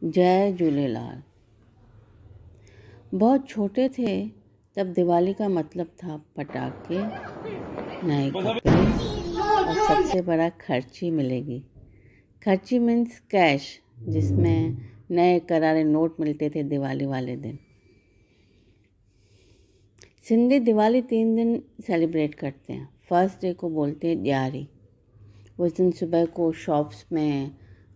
जय झूलेलाल। बहुत छोटे थे तब दिवाली का मतलब था पटाखे, नए कपड़े और सबसे बड़ा खर्ची मिलेगी। खर्ची मीन्स कैश, जिसमें नए करारे नोट मिलते थे दिवाली वाले दिन। सिंधी दिवाली 3 दिन सेलिब्रेट करते हैं। फर्स्ट डे को बोलते हैं दियारी। उस दिन सुबह को शॉप्स में,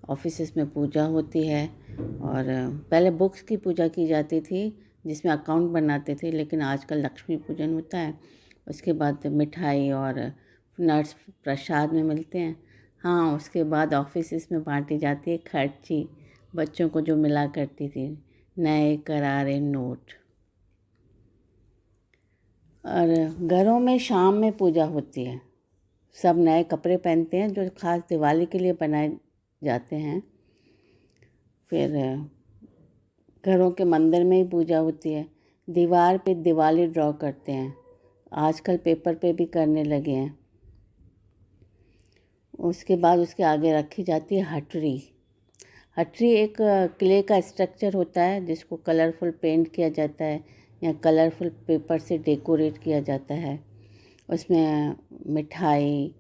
ऑफिसेस में पूजा होती है और पहले बुक्स की पूजा की जाती थी जिसमें अकाउंट बनाते थे, लेकिन आजकल लक्ष्मी पूजन होता है। उसके बाद मिठाई और नट्स प्रसाद में मिलते हैं। हाँ, उसके बाद ऑफिसेस में बांटी जाती है खर्ची, बच्चों को जो मिला करती थी नए करारे नोट। और घरों में शाम में पूजा होती है। सब नए कपड़े पहनते हैं जो खास दिवाली के लिए बनाए जाते हैं। फिर घरों के मंदिर में ही पूजा होती है। दीवार पे दिवाली ड्रॉ करते हैं, आजकल पेपर पे भी करने लगे हैं। उसके बाद उसके आगे रखी जाती है हटरी। हटरी एक क्ले का स्ट्रक्चर होता है जिसको कलरफुल पेंट किया जाता है या कलरफुल पेपर से डेकोरेट किया जाता है। उसमें मिठाई,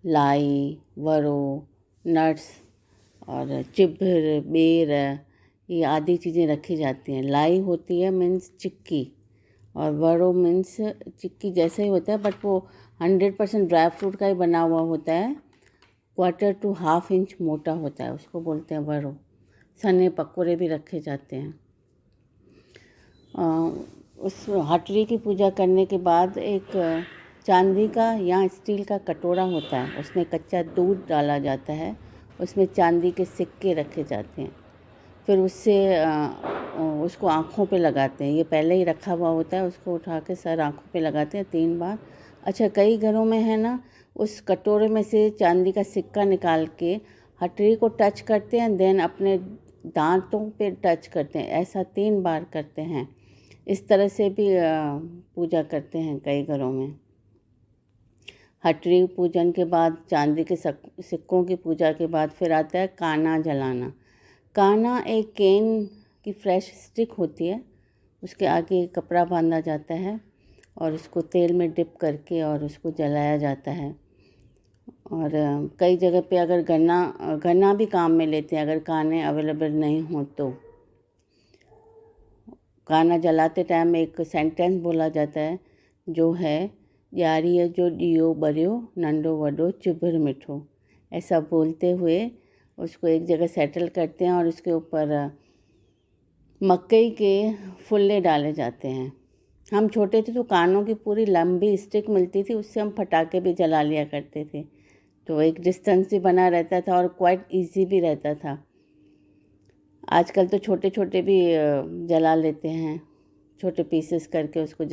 लाई, वरो, नट्स और चिब्र, बेर, ये आदि चीज़ें रखी जाती हैं। लाई होती है मीन्स चिक्की, और वरो मीन्स चिक्की जैसे ही होता है बट वो 100% ड्राई फ्रूट का ही बना हुआ होता है। 1/4 to 1/2 इंच मोटा होता है, उसको बोलते हैं वरो। सने पकौड़े भी रखे जाते हैं। उस हटरी की पूजा करने के बाद एक चांदी का या स्टील का कटोरा होता है, उसमें कच्चा दूध डाला जाता है, उसमें चांदी के सिक्के रखे जाते हैं। फिर उससे उसको आँखों पे लगाते हैं। ये पहले ही रखा हुआ होता है, उसको उठा के सर आँखों पे लगाते हैं 3 बार। अच्छा, कई घरों में है ना, उस कटोरे में से चांदी का सिक्का निकाल के हटरी को टच करते हैं, देन अपने दांतों पे टच करते हैं। ऐसा 3 बार करते हैं। इस तरह से भी पूजा करते हैं कई घरों में। हटरी पूजन के बाद, चांदी के सिक्कों की पूजा के बाद फिर आता है काना जलाना। काना एक केन की फ्रेश स्टिक होती है, उसके आगे कपड़ा बांधा जाता है और उसको तेल में डिप करके और उसको जलाया जाता है। और कई जगह पे अगर गन्ना भी काम में लेते हैं, अगर काने अवेलेबल नहीं हो तो। गाना जलाते टाइम एक सेंटेंस बोला जाता है जो है, यारीअ जो ॾियो ॿरियो नंढो वॾो चिॿर मिठो। ऐसा बोलते हुए उसको एक जगह सेटल करते हैं और उसके ऊपर मकई के फुल्ले डाले जाते हैं। हम छोटे थे तो कानों की पूरी लंबी स्टिक मिलती थी, उससे हम पटाखे भी जला लिया करते थे। तो एक डिस्टेंस भी बना रहता था और क्वाइट इजी भी रहता था। आजकल तो छोटे छोटे भी जला लेते हैं, छोटे पीसेस करके उसको।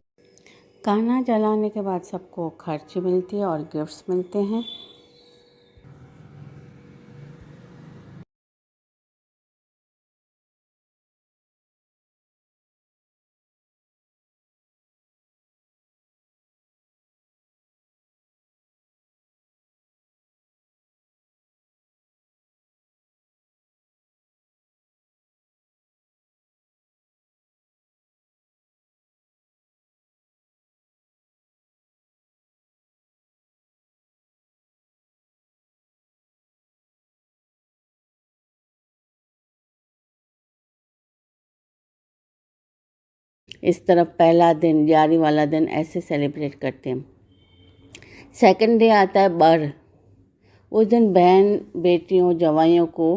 काना जलाने के बाद सबको खर्ची मिलती है और गिफ्ट्स मिलते हैं। इस तरफ पहला दिन, दिवाली वाला दिन ऐसे सेलिब्रेट करते हैं। सेकंड डे आता है बर। उस दिन बहन बेटियों जवाइयों को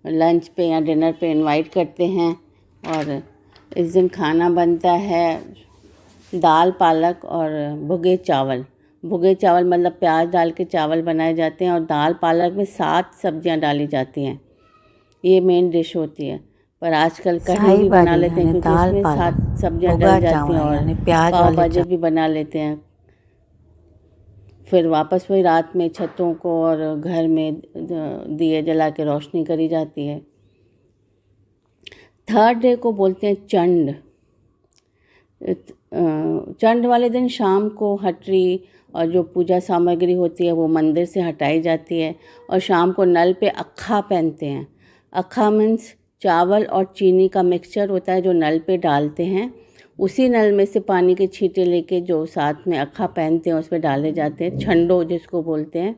लंच पे या डिनर पे इनवाइट करते हैं और इस दिन खाना बनता है दाल पालक और भुगे चावल। भुगे चावल मतलब प्याज डाल के चावल बनाए जाते हैं और दाल पालक में 7 सब्जियां डाली जाती हैं। ये मेन डिश होती है। पर आजकल कढ़ी भी बना लेते हैं क्योंकि उसमें 7 सब्जियां डल जाती हैं, और पाव भाजी भी बना लेते हैं। फिर वापस वही रात में छतों को और घर में दिए जला के रोशनी करी जाती है। थर्ड डे को बोलते हैं चंड। चंड वाले दिन शाम को हटरी और जो पूजा सामग्री होती है वो मंदिर से हटाई जाती है और शाम को नल पे अक्खा पहनते हैं। अक्खा मीन्स चावल और चीनी का मिक्सचर होता है जो नल पे डालते हैं, उसी नल में से पानी के छींटे लेके जो साथ में अखा पहनते हैं उस पर डाले जाते हैं, छंडो जिसको बोलते हैं।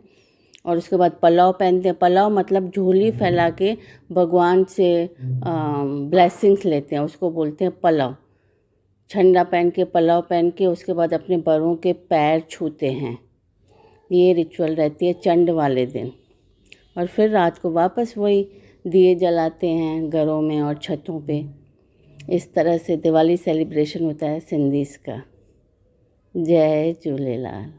और उसके बाद पलाव पहनते हैं। पलाव मतलब झोली फैला के भगवान से ब्लेसिंग्स लेते हैं, उसको बोलते हैं पलाव। झंडा पहन के, पलाव पहन के उसके बाद अपने बड़ों के पैर छूते हैं। ये रिचुअल रहती है चंड वाले दिन। और फिर रात को वापस वही दिए जलाते हैं घरों में और छतों पे। इस तरह से दिवाली सेलिब्रेशन होता है सिंधीज़ का। जय झूलेलाल।